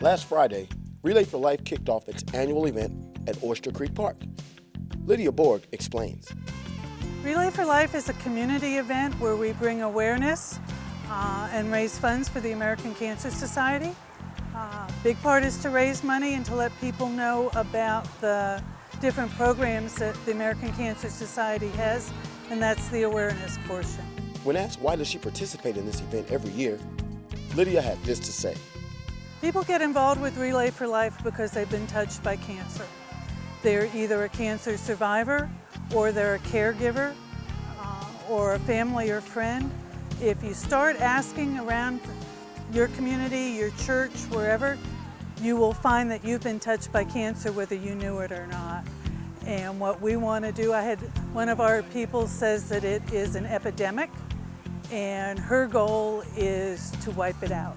Last Friday, Relay for Life kicked off its annual event at Oyster Creek Park. Lydia Bourg explains. Relay for Life is a community event where we bring awareness and raise funds for the American Cancer Society. Big part is to raise money and to let people know about the different programs that the American Cancer Society has, and that's the awareness portion. When asked why does she participate in this event every year, Lydia had this to say. People get involved with Relay for Life because they've been touched by cancer. They're either a cancer survivor, or they're a caregiver, or a family or friend. If you start asking around your community, your church, wherever, you will find that you've been touched by cancer whether you knew it or not. And what we want to do, I had one of our people says that it is an epidemic, and her goal is to wipe it out.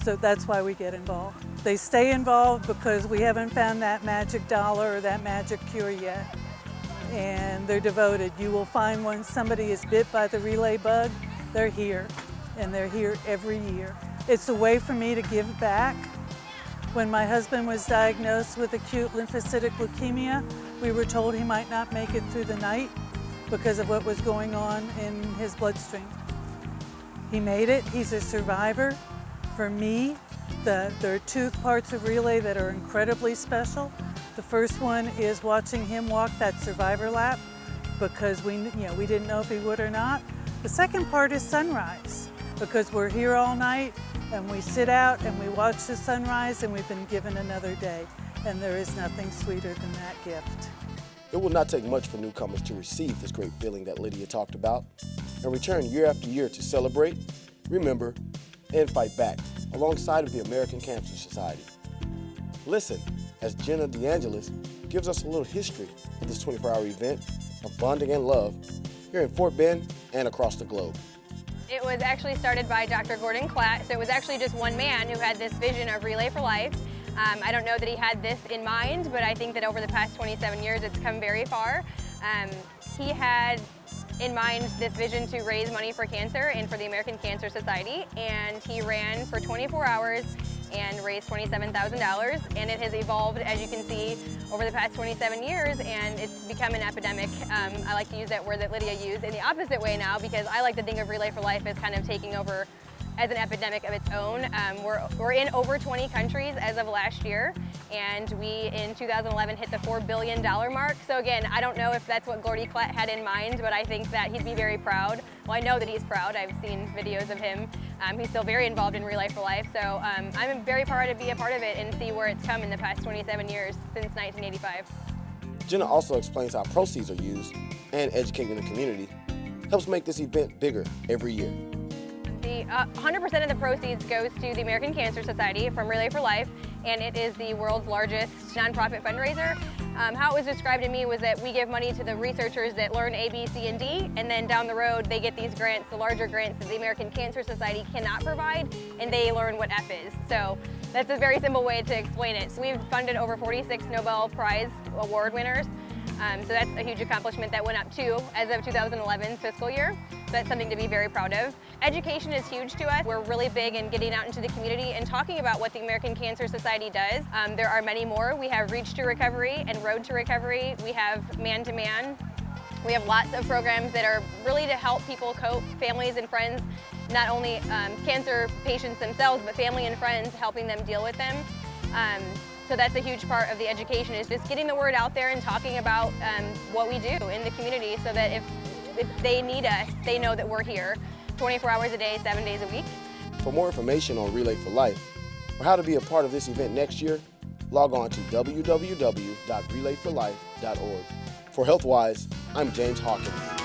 So that's why we get involved. They stay involved because we haven't found that magic dollar or that magic cure yet. And they're devoted. You will find when somebody is bit by the relay bug, they're here, and they're here every year. It's a way for me to give back. When my husband was diagnosed with acute lymphocytic leukemia, we were told he might not make it through the night because of what was going on in his bloodstream. He made it, he's a survivor. For me, there are two parts of Relay that are incredibly special. The first one is watching him walk that survivor lap because we didn't know if he would or not. The second part is sunrise because we're here all night and we sit out and we watch the sunrise and we've been given another day. And there is nothing sweeter than that gift. It will not take much for newcomers to receive this great feeling that Lydia talked about and return year after year to celebrate, remember, and fight back alongside of the American Cancer Society. Listen as Jenna DeAngelis gives us a little history of this 24-hour event of bonding and love here in Fort Bend and across the globe. It was actually started by Dr. Gordon Klatt, so it was actually just one man who had this vision of Relay for Life. I don't know that he had this in mind, but I think that over the past 27 years it's come very far. He had in mind this vision to raise money for cancer and for the American Cancer Society, and he ran for 24 hours and raised $27,000, and it has evolved, as you can see, over the past 27 years, and it's become an epidemic. I like to use that word that Lydia used in the opposite way now, because I like to think of Relay for Life as kind of taking over as an epidemic of its own. We're in over 20 countries as of last year, and we in 2011 hit the $4 billion mark. So again, I don't know if that's what Gordy Klatt had in mind, but I think that he'd be very proud. Well, I know that he's proud. I've seen videos of him. He's still very involved in Relay for Life, so I'm very proud to be a part of it and see where it's come in the past 27 years since 1985. Jenna also explains how proceeds are used and educating the community helps make this event bigger every year. 100% of the proceeds goes to the American Cancer Society from Relay for Life, and it is the world's largest nonprofit fundraiser. How it was described to me was that we give money to the researchers that learn A, B, C, and D, and then down the road they get these grants, the larger grants that the American Cancer Society cannot provide, and they learn what F is. So that's a very simple way to explain it. So we've funded over 46 Nobel Prize award winners. So that's a huge accomplishment that went up too as of 2011's fiscal year. So that's something to be very proud of. Education is huge to us. We're really big in getting out into the community and talking about what the American Cancer Society does. There are many more. We have Reach to Recovery and Road to Recovery. We have Man to Man. We have lots of programs that are really to help people cope, families and friends, not only cancer patients themselves, but family and friends, helping them deal with them. So that's a huge part of the education, is just getting the word out there and talking about what we do in the community so that if they need us, they know that we're here 24 hours a day, 7 days a week. For more information on Relay for Life or how to be a part of this event next year, log on to www.relayforlife.org. For Healthwise, I'm James Hawkins.